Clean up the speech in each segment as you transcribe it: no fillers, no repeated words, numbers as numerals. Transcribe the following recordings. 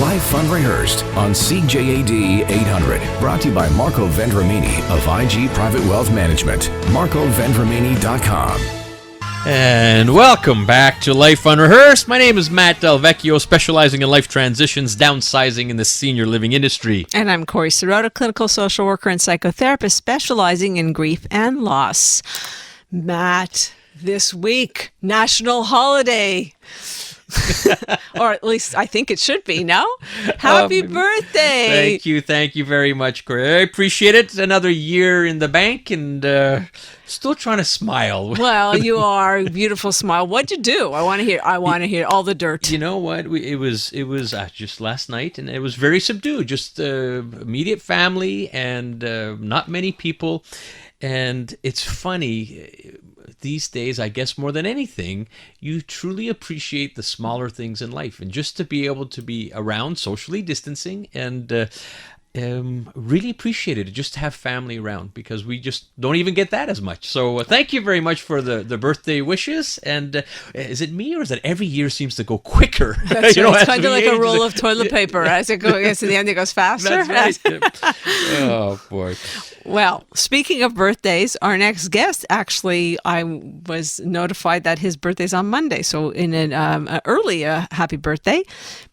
Live Unrehearsed on CJAD 800. Brought to you by Marco Vendramini of IG Private Wealth Management. MarcoVendramini.com. And welcome back to Life Unrehearsed. My name is Matt Del Vecchio, specializing in life transitions, downsizing in the senior living industry. And I'm Corey Sirota, clinical social worker and psychotherapist, specializing in grief and loss. Matt, this week, national holiday. Or at least I think it should be, no? Happy birthday! Thank you very much, Corey. I appreciate it. Another year in the bank and still trying to smile. Well, you are. Beautiful smile. What'd you do? I want to hear all the dirt. You know what? It was just last night, and it was very subdued. Just immediate family and not many people. And it's funny, these days, I guess more than anything, you truly appreciate the smaller things in life. And just to be able to be around, socially distancing, and really appreciate it just to have family around, because we just don't even get that as much. So thank you very much for the birthday wishes. And is it me, or is it every year seems to go quicker? That's right. It's kind of like a roll of toilet paper. As it gets to the end, it goes faster. That's right. Oh, boy. Well, speaking of birthdays, our next guest, actually, I was notified that his birthday's on Monday. So in an early happy birthday.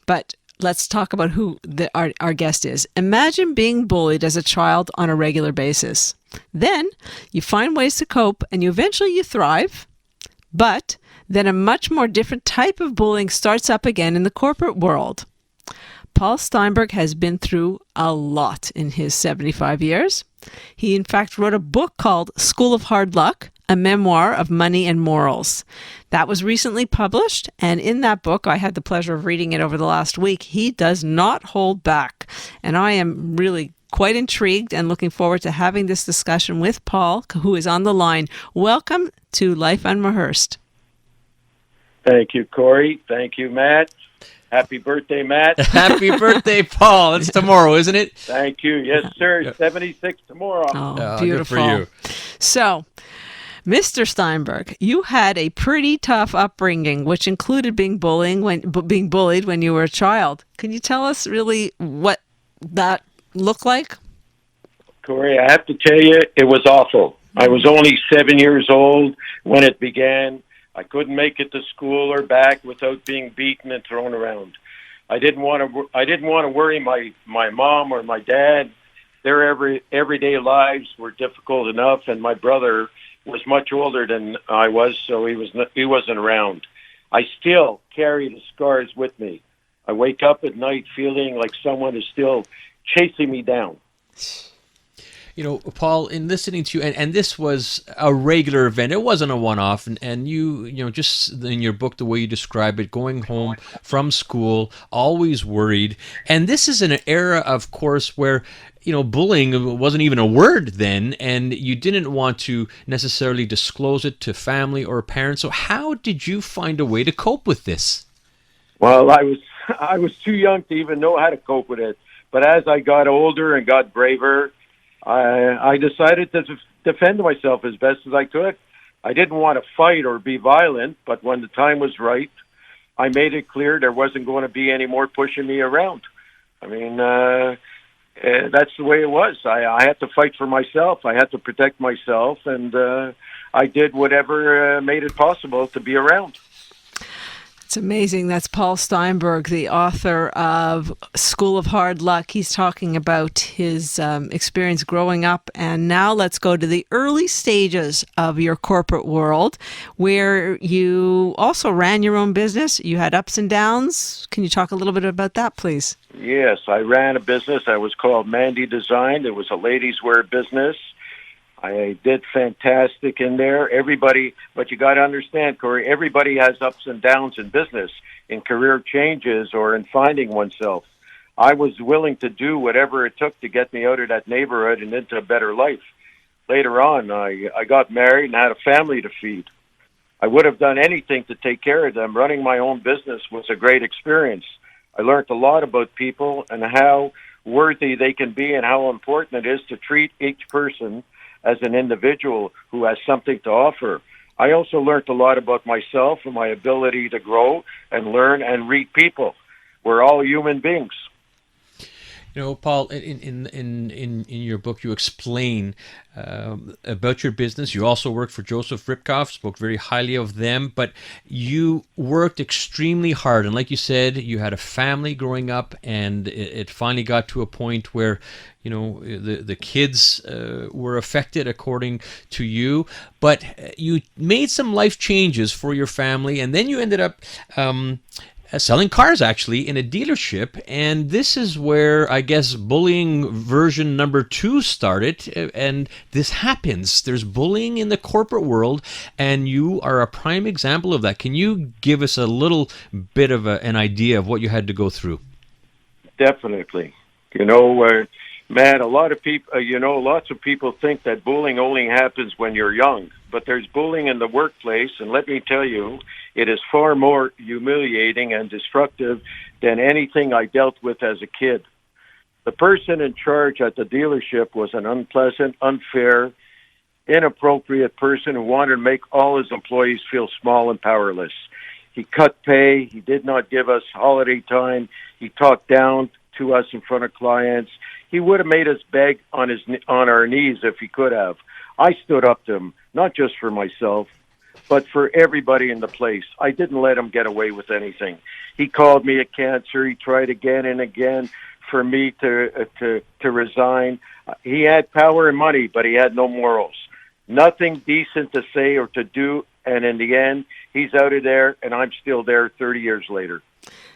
But let's talk about who our guest is. Imagine being bullied as a child on a regular basis. Then you find ways to cope, and you thrive. But then a much more different type of bullying starts up again in the corporate world. Paul Steinberg has been through a lot in his 75 years. He, in fact, wrote a book called School of Hard Luck, a memoir of money and morals. That was recently published, and in that book, I had the pleasure of reading it over the last week. He does not hold back, and I am really quite intrigued and looking forward to having this discussion with Paul, who is on the line. Welcome to Life Unrehearsed. Thank you, Corey. Thank you, Matt. Happy birthday, Matt. Happy birthday, Paul. It's tomorrow, isn't it? Thanorrow. You. Yes, sir. 76 tomorrow. Oh, beautiful. Good for you. So, Mr. Steinberg, you had a pretty tough upbringing, which included being bullied when you were a child. Can you tell us really what that looked like? Corey, I have to tell you, it was awful. I was only 7 years old when it began. I couldn't make it to school or back without being beaten and thrown around. I didn't want to worry my mom or my dad. Their everyday lives were difficult enough, and my brother was much older than I was, so he wasn't around. I still carry the scars with me. I wake up at night feeling like someone is still chasing me down. You know, Paul, in listening to you, and this was a regular event. It wasn't a one-off. And you know, just in your book, the way you describe it, going home from school, always worried. And this is an era, of course, where, you know, bullying wasn't even a word then, and you didn't want to necessarily disclose it to family or parents. So how did you find a way to cope with this? Well, I was too young to even know how to cope with it. But as I got older and got braver, I decided to defend myself as best as I could. I didn't want to fight or be violent, but when the time was right, I made it clear there wasn't going to be any more pushing me around. I mean, that's the way it was. I had to fight for myself. I had to protect myself, and I did whatever made it possible to be around. It's amazing. That's Paul Steinberg, the author of School of Hard Luck. He's talking about his experience growing up. And now let's go to the early stages of your corporate world, where you also ran your own business. You had ups and downs. Can you talk a little bit about that, please? Yes, I ran a business that was called Mandy Design. It was a ladies' wear business. I did fantastic in there. Everybody, but you got to understand, Corey, everybody has ups and downs in business, in career changes, or in finding oneself. I was willing to do whatever it took to get me out of that neighborhood and into a better life. Later on, I got married and had a family to feed. I would have done anything to take care of them. Running my own business was a great experience. I learned a lot about people and how worthy they can be and how important it is to treat each person as an individual who has something to offer. I also learned a lot about myself and my ability to grow and learn and read people. We're all human beings. You know, Paul, in your book, you explain about your business. You also worked for Joseph Ripkoff, spoke very highly of them, but you worked extremely hard. And like you said, you had a family growing up, and it finally got to a point where, you know, the kids were affected according to you. But you made some life changes for your family, and then you ended up selling cars, actually, in a dealership. And this is where, I guess, bullying version number 2 started. And this happens. There's bullying in the corporate world, and you are a prime example of that. Can you give us a little bit of an idea of what you had to go through? Definitely. You know, Matt, a lot of people, lots of people think that bullying only happens when you're young, but there's bullying in the workplace, and let me tell you, it is far more humiliating and destructive than anything I dealt with as a kid. The person in charge at the dealership was an unpleasant, unfair, inappropriate person who wanted to make all his employees feel small and powerless. He cut pay. He did not give us holiday time. He talked down to us in front of clients. He would have made us beg on our knees if he could have. I stood up to him, not just for myself, but for everybody in the place. I didn't let him get away with anything. He called me a cancer. He tried again and again for me to resign. He had power and money, but he had no morals. Nothing decent to say or to do, and in the end, he's out of there, and I'm still there 30 years later.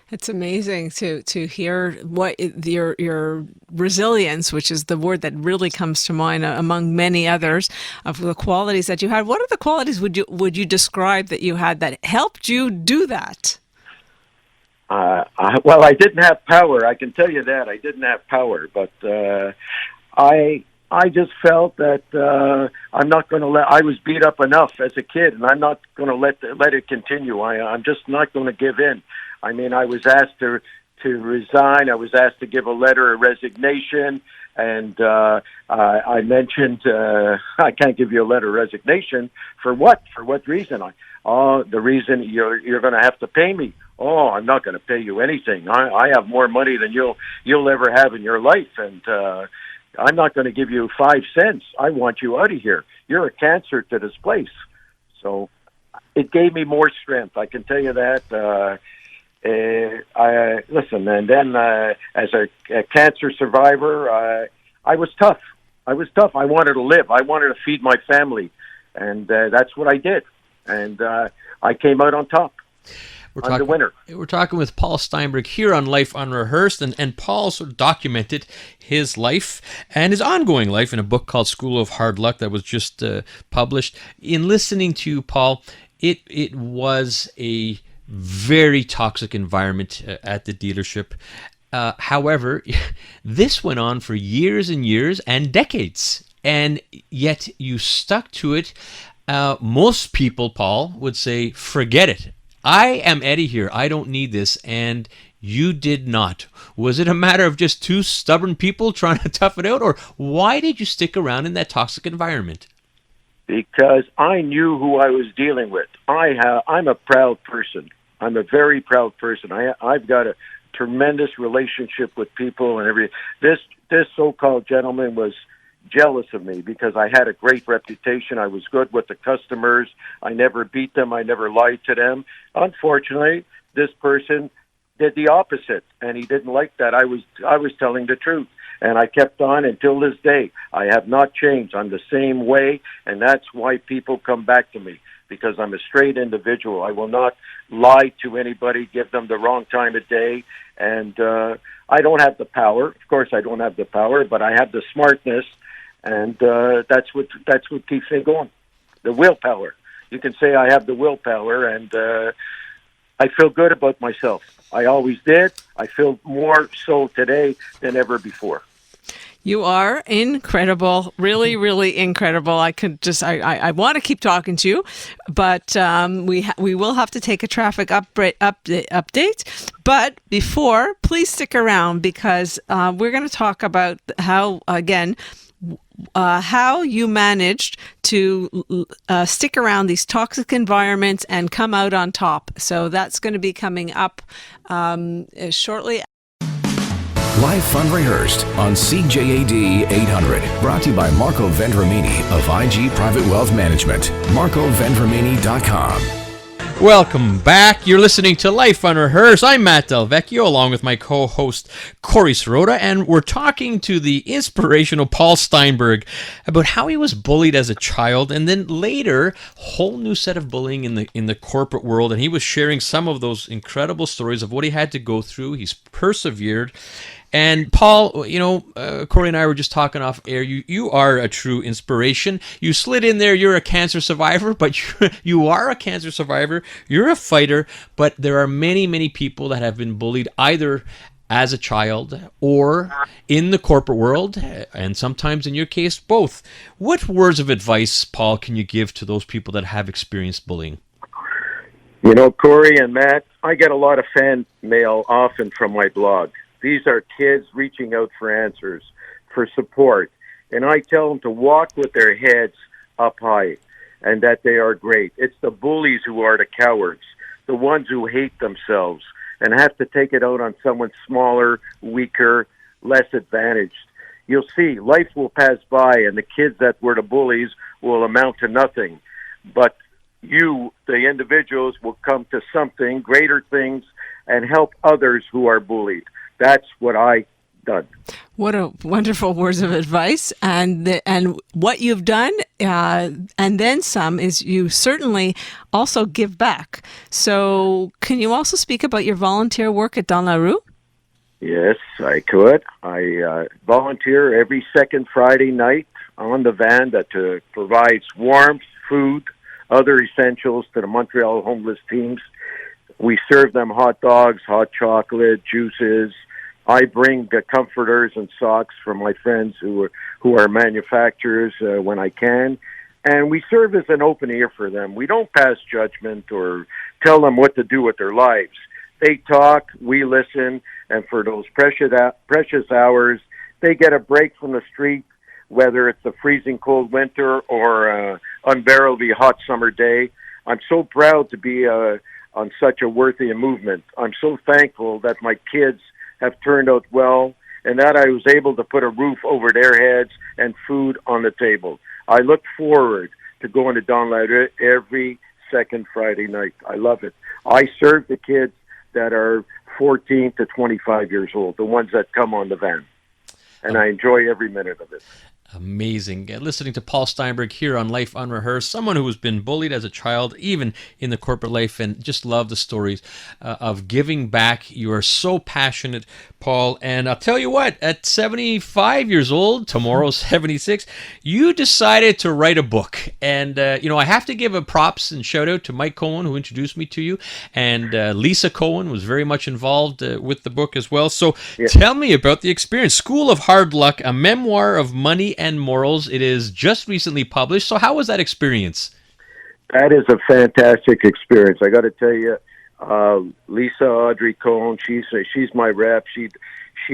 It's amazing to hear what your resilience, which is the word that really comes to mind among many others, of the qualities that you had. What are the qualities would you describe that you had that helped you do that? Well, I didn't have power. I can tell you that I didn't have power, but I just felt that I'm not going to let. I was beat up enough as a kid, and I'm not going to let it continue. I'm just not going to give in. I mean, I was asked to resign. I was asked to give a letter of resignation, and I mentioned I can't give you a letter of resignation. For what? For what reason? The reason you're going to have to pay me. Oh, I'm not going to pay you anything. I have more money than you'll ever have in your life, and I'm not going to give you 5 cents. I want you out of here. You're a cancer to this place. So it gave me more strength. I can tell you that. Listen, and then as a cancer survivor, I was tough. I wanted to live. I wanted to feed my family, and that's what I did. And I came out on top. I'm the winner. We're talking with Paul Steinberg here on Life Unrehearsed, and Paul sort of documented his life and his ongoing life in a book called School of Hard Luck that was just published. In listening to you, Paul, it was a very toxic environment at the dealership. However, this went on for years and years and decades, and yet you stuck to it. Most people, Paul, would say, forget it. I am Eddie here. I don't need this. And you did not. Was it a matter of just two stubborn people trying to tough it out? Or why did you stick around in that toxic environment? Because I knew who I was dealing with. I'm a proud person. I'm a very proud person. I've got a tremendous relationship with people and everything. This so-called gentleman was jealous of me because I had a great reputation. I was good with the customers. I never beat them. I never lied to them. Unfortunately, this person did the opposite, and he didn't like that. I was telling the truth, and I kept on until this day. I have not changed. I'm the same way, and that's why people come back to me, because I'm a straight individual. I will not lie to anybody, give them the wrong time of day, and I don't have the power. Of course, I don't have the power, but I have the smartness. And that's what keeps me going. The willpower. You can say I have the willpower, and I feel good about myself. I always did. I feel more so today than ever before. You are incredible, really, really incredible. I want to keep talking to you, but we will have to take a traffic update. But before, please stick around, because we're going to talk about how you managed to stick around these toxic environments and come out on top. So that's going to be coming up shortly. Live Fun Rehearsed on CJAD 800. Brought to you by Marco Vendramini of IG Private Wealth Management. MarcoVendramini.com. Welcome back. You're listening to Life Unrehearsed. I'm Matt Del Vecchio, along with my co-host Corey Sirota, and we're talking to the inspirational Paul Steinberg about how he was bullied as a child, and then later, whole new set of bullying in the corporate world. And he was sharing some of those incredible stories of what he had to go through. He's persevered. And Paul, Corey and I were just talking off air. You are a true inspiration. You slid in there. You're a cancer survivor, but you are a cancer survivor. You're a fighter, but there are many, many people that have been bullied either as a child or in the corporate world, and sometimes in your case, both. What words of advice, Paul, can you give to those people that have experienced bullying? Corey and Matt, I get a lot of fan mail often from my blog. These are kids reaching out for answers, for support. And I tell them to walk with their heads up high and that they are great. It's the bullies who are the cowards, the ones who hate themselves and have to take it out on someone smaller, weaker, less advantaged. You'll see, life will pass by and the kids that were the bullies will amount to nothing. But you, the individuals, will come to something, greater things, and help others who are bullied. That's what I done. What a wonderful words of advice, and what you've done, and then some, is you certainly also give back. So, can you also speak about your volunteer work at Dans la Rue? Yes, I could. I volunteer every second Friday night on the van that provides warmth, food, other essentials to the Montreal homeless teams. We serve them hot dogs, hot chocolate, juices. I bring the comforters and socks from my friends who are manufacturers when I can. And we serve as an open ear for them. We don't pass judgment or tell them what to do with their lives. They talk, we listen, and for those precious hours, they get a break from the street, whether it's a freezing cold winter or an unbearably hot summer day. I'm so proud to be on such a worthy movement. I'm so thankful that my kids have turned out well, and that I was able to put a roof over their heads and food on the table. I look forward to going to Dans la Rue every second Friday night. I love it. I serve the kids that are 14 to 25 years old, the ones that come on the van, and I enjoy every minute of it. Amazing. Listening to Paul Steinberg here on Life Unrehearsed, someone who has been bullied as a child, even in the corporate life, and just love the stories of giving back. You are so passionate, Paul. And I'll tell you what, at 75 years old, tomorrow 76, you decided to write a book. And, I have to give a props and shout out to Mike Cohen, who introduced me to you. And Lisa Cohen was very much involved with the book as well. So Tell me about the experience. School of Hard Luck, a memoir of money and morals. It is just recently published. So how was that experience? That is a fantastic experience. I got to tell you, Lisa Audrey Cohen, she's my rep. She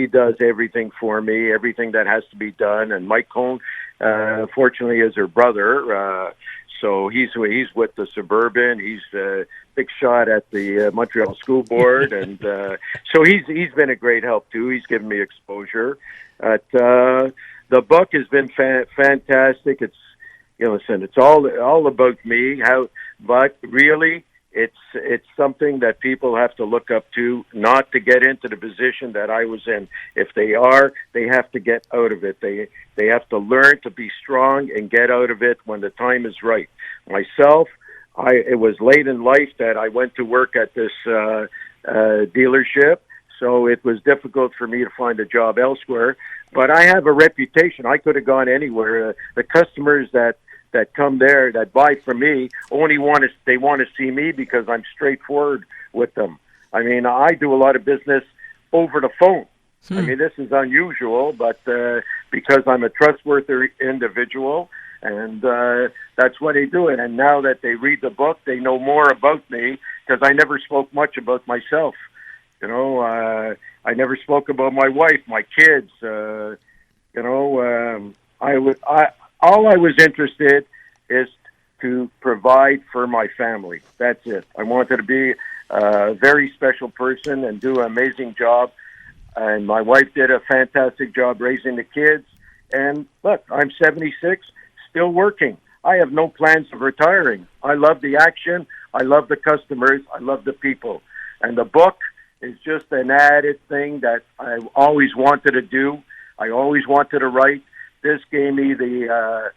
does everything for me, everything that has to be done. And Mike Cohen, fortunately, is her brother. So he's with the Suburban. He's a big shot at the Montreal School Board, and so he's been a great help too. He's given me exposure. The book has been fantastic. It's it's all about me. But really, it's something that people have to look up to, not to get into the position that I was in. If they are, they have to get out of it. They have to learn to be strong and get out of it when the time is right. Myself, it was late in life that I went to work at this dealership, so it was difficult for me to find a job elsewhere. But I have a reputation. I could have gone anywhere. The customers that come there, that buy from me, only want to see me because I'm straightforward with them. I mean, I do a lot of business over the phone. I mean, this is unusual, but because I'm a trustworthy individual, and that's why they do it. And now that they read the book, they know more about me because I never spoke much about myself. I never spoke about my wife, my kids. All I was interested is to provide for my family. That's it. I wanted to be a very special person and do an amazing job. And my wife did a fantastic job raising the kids. And look, I'm 76, still working. I have no plans of retiring. I love the action. I love the customers. I love the people. And the book is just an added thing that I always wanted to do. I always wanted to write. This gave me the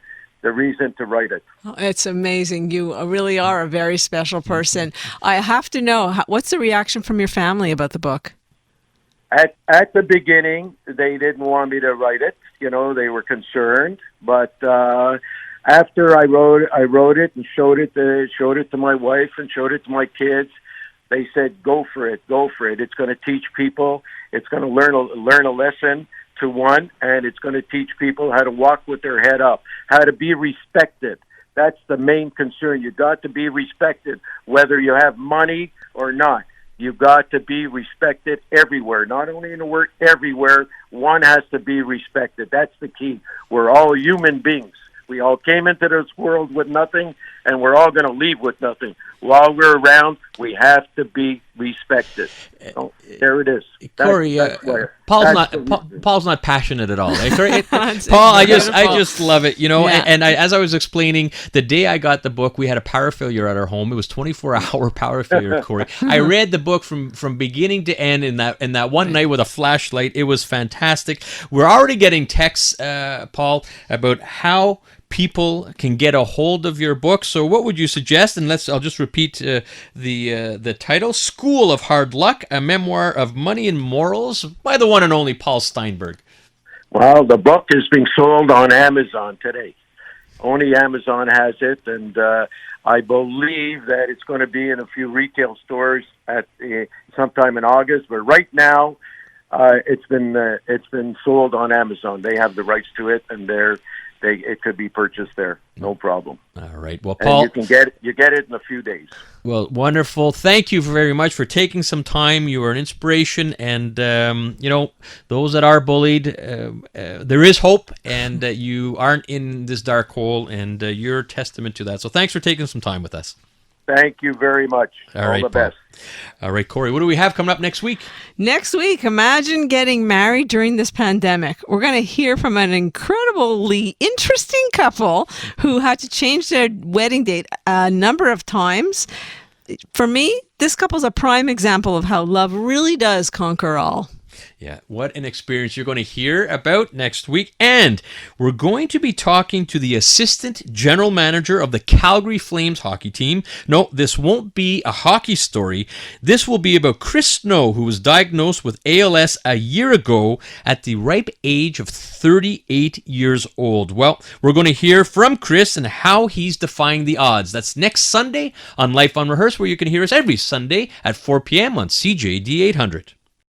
reason to write it. Oh, it's amazing. You really are a very special person. I have to know, what's the reaction from your family about the book? At the beginning, they didn't want me to write it. You know, they were concerned. But after I wrote it and showed it to my wife and showed it to my kids. They said, "Go for it, go for it. It's going to teach people. It's going to learn a lesson to one, and it's going to teach people how to walk with their head up, how to be respected." That's the main concern. You got to be respected, whether you have money or not. You got to be respected everywhere, not only in the work, everywhere. One has to be respected. That's the key. We're all human beings. We all came into this world with nothing, and we're all going to leave with nothing. While we're around, we have to be respected. So, there it is. Corey, Paul's not passionate at all. Right? Corey, Paul, I just love it. You know, Yeah. and as I was explaining, the day I got the book, we had a power failure at our home. It was 24-hour power failure, Corey. I read the book from beginning to end in that one night with a flashlight. It was fantastic. We're already getting texts, Paul, about how people can get a hold of your book. So what would you suggest? And I'll just repeat the title: School of Hard Luck, a memoir of money and morals by the one and only Paul Steinberg. Well, the book is being sold on Amazon today. Only Amazon has it, and I believe that it's going to be in a few retail stores at sometime in August. But right now, it's been sold on Amazon. They have the rights to it, and it could be purchased there, no problem. All right. Well, Paul, and you get it in a few days. Well, wonderful. Thank you very much for taking some time. You are an inspiration, and those that are bullied, there is hope, and you aren't in this dark hole, and you're a testament to that. So, thanks for taking some time with us. Thank you very much. All right, the best. All right, Corey, what do we have coming up next week? Next week, imagine getting married during this pandemic. We're going to hear from an incredibly interesting couple who had to change their wedding date a number of times. For me, this couple's a prime example of how love really does conquer all. Yeah, what an experience you're going to hear about next week. And we're going to be talking to the assistant general manager of the Calgary Flames hockey team. No, this won't be a hockey story. This will be about Chris Snow, who was diagnosed with ALS a year ago at the ripe age of 38 years old. Well, we're going to hear from Chris and how he's defying the odds. That's next Sunday on Life Unrehearsed, where you can hear us every Sunday at 4 p.m. on CJD 800.